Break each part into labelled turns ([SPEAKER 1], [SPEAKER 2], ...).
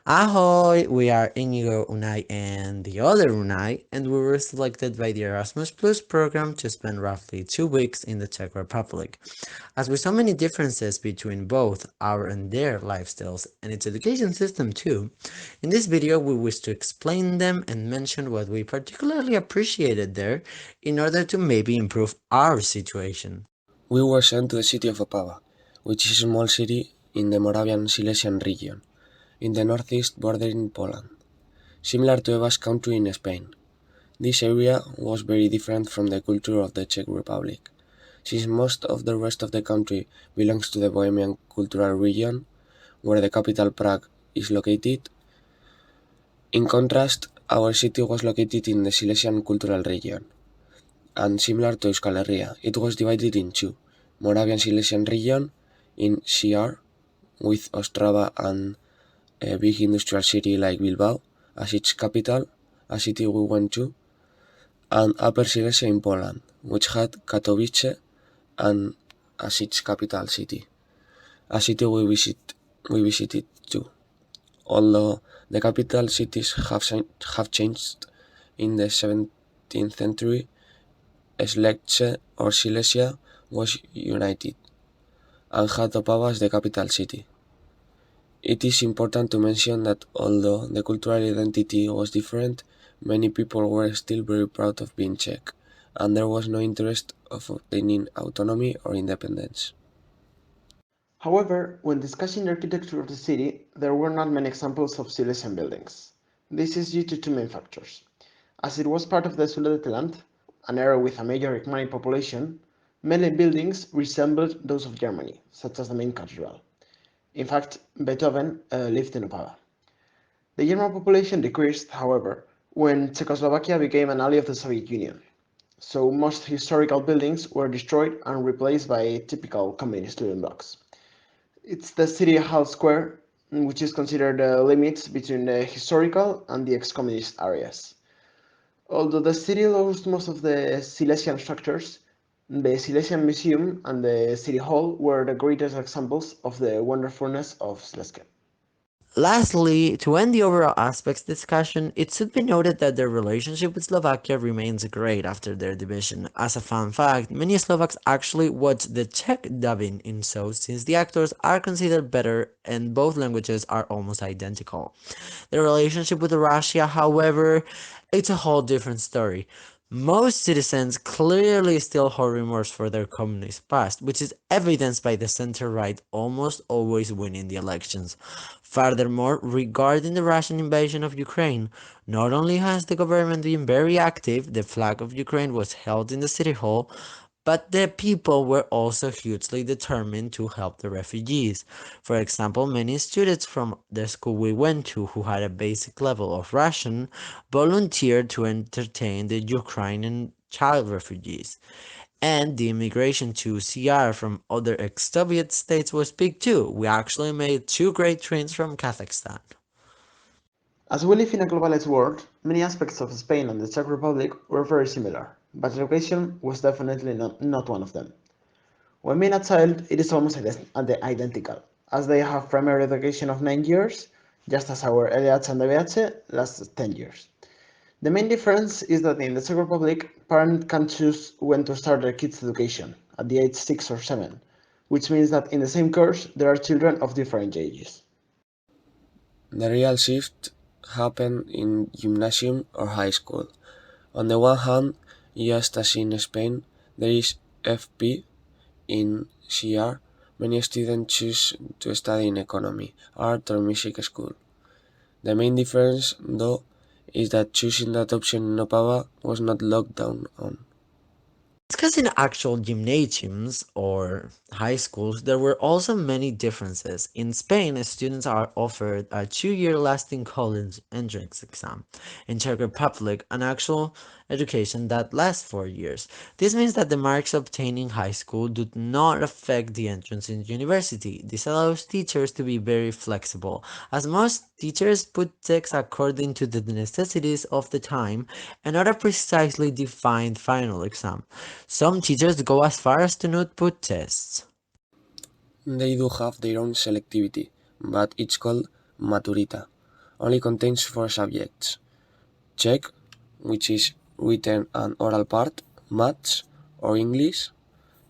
[SPEAKER 1] Ahoy! We are Inigo, Unai, and the other Unai, and we were selected by the Erasmus Plus program to spend roughly 2 weeks in the Czech Republic. As with so many differences between both our and their lifestyles and its education system too, in this video we wish to explain them and mention what we particularly appreciated there in order to maybe improve our situation.
[SPEAKER 2] We were sent to the city of Opava, which is a small city in the Moravian Silesian region, in the northeast bordering Poland, similar to a Basque country in Spain. This area was very different from the culture of the Czech Republic, since most of the rest of the country belongs to the Bohemian cultural region, where the capital Prague is located. In contrast, our city was located in the Silesian cultural region, and similar to Euskal Herria, it was divided in two: Moravian Silesian region in CR, with Ostrava and a big industrial city like Bilbao as its capital, a city we went to, and Upper Silesia in Poland, which had Katowice and as its capital city, a city we visited too. Although the capital cities have changed in the 17th century, Slecce or Silesia was united and had Opava as the capital city. It is important to mention that although the cultural identity was different, many people were still very proud of being Czech, and there was no interest of obtaining autonomy or independence.
[SPEAKER 3] However, when discussing the architecture of the city, there were not many examples of Silesian buildings. This is due to two main factors. As it was part of the Sudetenland, an area with a major Germanic population, many buildings resembled those of Germany, such as the main cathedral. In fact, Beethoven lived in Opava. The German population decreased, however, when Czechoslovakia became an ally of the Soviet Union. So most historical buildings were destroyed and replaced by typical communist building blocks. It's the city hall square, which is considered the limit between the historical and the ex-communist areas. Although the city lost most of the Silesian structures, the Silesian Museum and the City Hall were the greatest examples of the wonderfulness of Silesia.
[SPEAKER 1] Lastly, to end the overall aspects discussion, it should be noted that their relationship with Slovakia remains great after their division. As a fun fact, many Slovaks actually watch the Czech dubbing in shows since the actors are considered better and both languages are almost identical. Their relationship with Russia, however, it's a whole different story. Most citizens clearly still hold remorse for their communist past, which is evidenced by the center-right almost always winning the elections. Furthermore, regarding the Russian invasion of Ukraine, not only has the government been very active, the flag of Ukraine was held in the city hall, but the people were also hugely determined to help the refugees. For example, many students from the school we went to who had a basic level of Russian volunteered to entertain the Ukrainian child refugees. And the immigration to CR from other ex-Soviet states was big too. We actually made 2 great trains from Kazakhstan.
[SPEAKER 3] As we live in a globalized world, many aspects of Spain and the Czech Republic were very similar, but education was definitely not one of them. When being a child, it is almost identical, as they have primary education of 9 years, just as our LH and DBH lasts 10 years. The main difference is that in the Czech Republic, parents can choose when to start their kids' education, at the age 6 or 7, which means that in the same course, there are children of different ages.
[SPEAKER 2] The real shift happened in gymnasium or high school. On the one hand, just as in Spain, there is FP in CR. Many students choose to study in economy, art or music school. The main difference, though, is that choosing that option in Opava was not looked down on.
[SPEAKER 1] Discussing actual gymnasiums or high schools, there were also many differences. In Spain, students are offered a 2-year lasting college entrance exam. In Czech Republic, an actual education that lasts 4 years. This means that the marks obtained in high school do not affect the entrance in university. This allows teachers to be very flexible, as most teachers put texts according to the necessities of the time and not a precisely defined final exam. Some teachers go as far as to not put tests.
[SPEAKER 2] They do have their own selectivity, but it's called maturita. only contains 4 subjects: Czech, which is written and oral part, Maths or English,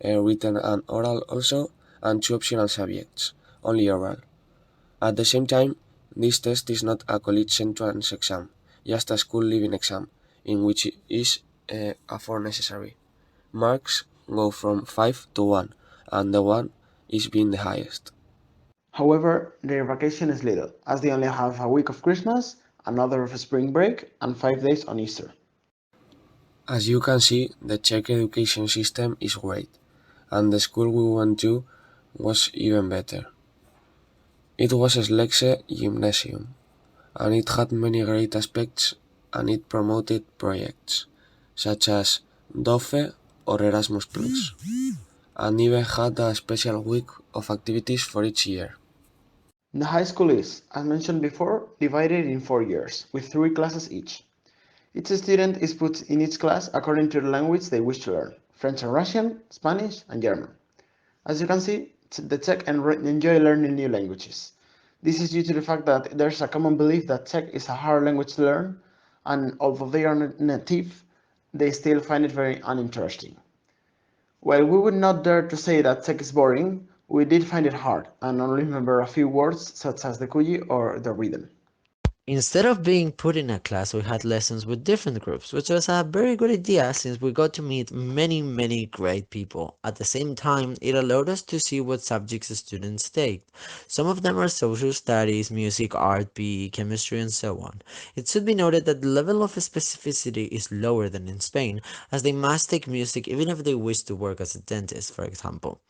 [SPEAKER 2] written and oral also, and 2 optional subjects, only oral. At the same time, this test is not a college entrance exam, just a school leaving exam, in which is a 4 necessary. Marks go from 5 to 1, and the 1 is being the highest.
[SPEAKER 3] However, their vacation is little, as they only have a week of Christmas, another of spring break, and 5 days on Easter.
[SPEAKER 2] As you can see, the Czech education system is great, and the school we went to was even better. It was a Slexe gymnasium, and it had many great aspects, and it promoted projects, such as DOFE or Erasmus+, and even had a special week of activities for each year.
[SPEAKER 3] The high school is, as mentioned before, divided in 4 years, with 3 classes each. Each student is put in each class according to the language they wish to learn: French and Russian, Spanish, and German. As you can see, the Czech enjoy learning new languages. This is due to the fact that there's a common belief that Czech is a hard language to learn, and although they are not native, they still find it very uninteresting. While we would not dare to say that Czech is boring, we did find it hard and only remember a few words such as the kuji or the rhythm.
[SPEAKER 1] Instead of being put in a class, we had lessons with different groups, which was a very good idea since we got to meet many great people. At the same time, it allowed us to see what subjects the students take. Some of them are social studies, music, art, PE, chemistry, and so on. It should be noted that the level of specificity is lower than in Spain, as they must take music even if they wish to work as a dentist, for example.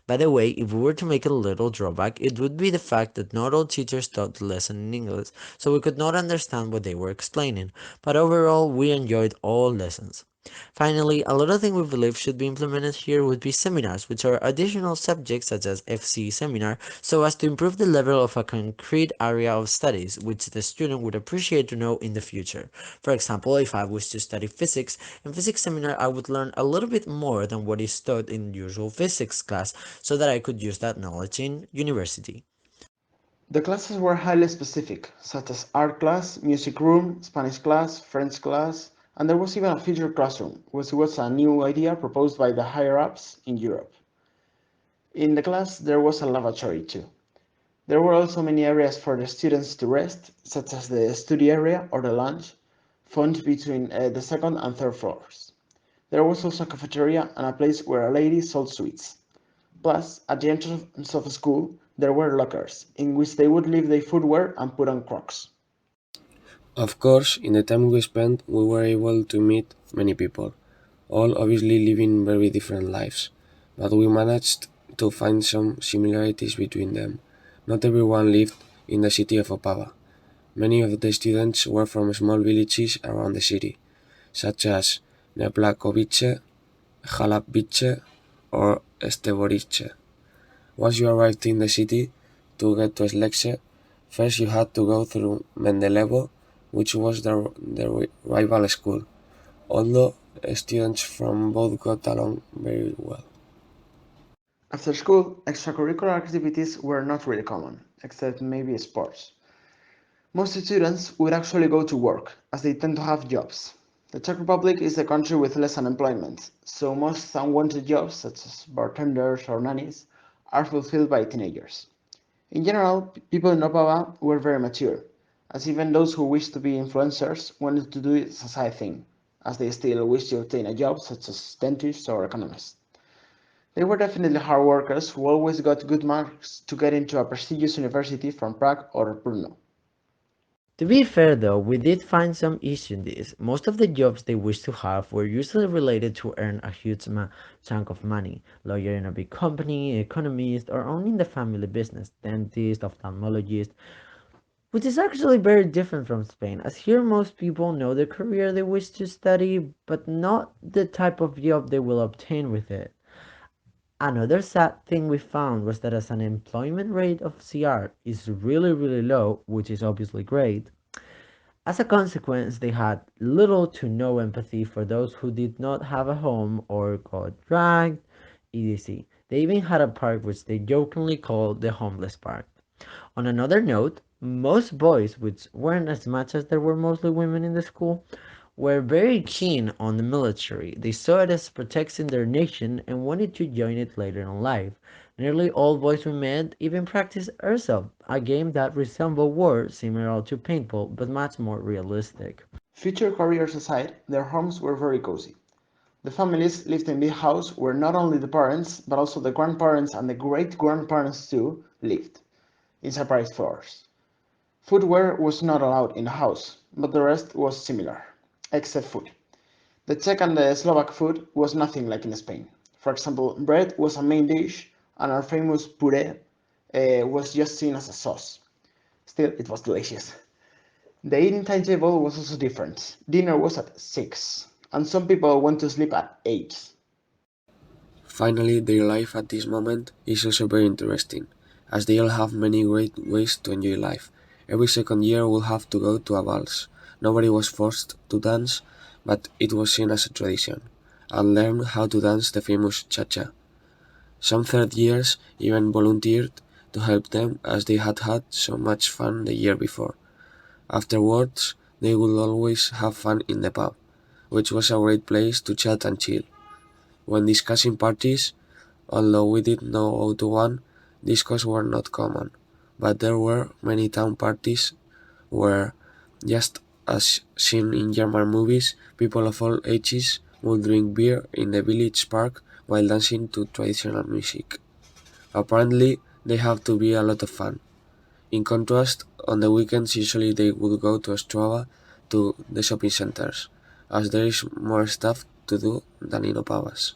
[SPEAKER 1] By the way, if we were to make a little drawback, it would be the fact that not all teachers taught the lesson in English, so we could not understand what they were explaining, but overall we enjoyed all lessons. Finally, another thing we believe should be implemented here would be seminars, which are additional subjects such as FC seminar, so as to improve the level of a concrete area of studies, which the student would appreciate to know in the future. For example, if I wish to study physics, in physics seminar I would learn a little bit more than what is taught in usual physics class, so that I could use that knowledge in university.
[SPEAKER 3] The classes were highly specific, such as art class, music room, Spanish class, French class, and there was even a future classroom, which was a new idea proposed by the higher-ups in Europe. In the class, there was a lavatory too. There were also many areas for the students to rest, such as the study area or the lounge, found between the second and third floors. There was also a cafeteria and a place where a lady sold sweets. Plus, at the entrance of the school, there were lockers, in which they would leave their footwear and put on Crocs.
[SPEAKER 2] Of course, in the time we spent, we were able to meet many people, all obviously living very different lives, but we managed to find some similarities between them. Not everyone lived in the city of Opava. Many of the students were from small villages around the city, such as Neplakovice, Jalapvice, or Esteborice. Once you arrived in the city, to get to Slexe, first you had to go through Mendelevo, which was the rival school, although students from both got along very well.
[SPEAKER 3] After school, extracurricular activities were not really common, except maybe sports. Most students would actually go to work, as they tend to have jobs. The Czech Republic is a country with less unemployment, so most unwanted jobs, such as bartenders or nannies, are fulfilled by teenagers. In general, people in Opava were very mature, as even those who wished to be influencers wanted to do it as a side thing, as they still wished to obtain a job such as dentists or economists. They were definitely hard workers who always got good marks to get into a prestigious university from Prague or Brno.
[SPEAKER 1] To be fair though, we did find some issue in this. Most of the jobs they wished to have were usually related to earn a huge chunk of money. Lawyer in a big company, economist, or owning the family business, dentist, ophthalmologist, which is actually very different from Spain, as here most people know the career they wish to study, but not the type of job they will obtain with it. Another sad thing we found was that as an employment rate of CR is really low, which is obviously great, as a consequence, they had little to no empathy for those who did not have a home or got dragged, etc. They even had a park which they jokingly called the homeless park. On another note, Most boys, which weren't as much as there were mostly women in the school, were very keen on the military. They saw it as protecting their nation and wanted to join it later in life. Nearly all boys we met even practiced airsoft, a game that resembled war, similar to paintball, but much more realistic.
[SPEAKER 3] Future careers aside, their homes were very cozy. The families lived in big house where not only the parents, but also the grandparents and the great-grandparents too lived, in separate floors. Footwear was not allowed in the house, but the rest was similar, except food. The Czech and the Slovak food was nothing like in Spain. For example, bread was a main dish, and our famous puree was just seen as a sauce. Still, it was delicious. The eating timetable was also different. Dinner was at 6, and some people went to sleep at 8.
[SPEAKER 2] Finally, their life at this moment is also very interesting, as they all have many great ways to enjoy life. Every second year we'll have to go to a valse. Nobody was forced to dance, but it was seen as a tradition, and learn how to dance the famous cha-cha. Some third years even volunteered to help them as they had had so much fun the year before. Afterwards, they would always have fun in the pub, which was a great place to chat and chill. When discussing parties, although we did not go to one, discos were not common, but there were many town parties where, just as seen in German movies, people of all ages would drink beer in the village park while dancing to traditional music. Apparently, they have to be a lot of fun. In contrast, on the weekends usually they would go to Ostrava to the shopping centers, as there is more stuff to do than in Opava's.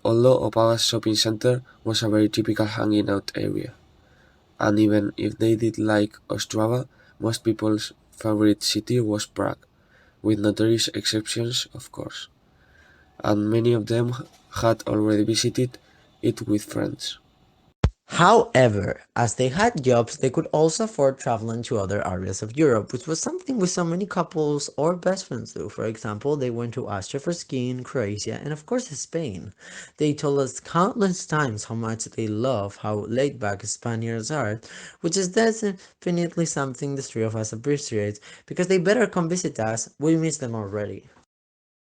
[SPEAKER 2] Although Opava's shopping center was a very typical hanging out area, and even if they did like Ostrava, most people's favorite city was Prague, with notorious exceptions of course, and many of them had already visited it with friends.
[SPEAKER 1] However, as they had jobs, they could also afford traveling to other areas of Europe, which was something we saw many couples or best friends do. For example, they went to Austria for skiing, Croatia, and of course Spain. They told us countless times how much they love how laid back Spaniards are, which is definitely something the three of us appreciate, because they better come visit us, we miss them already.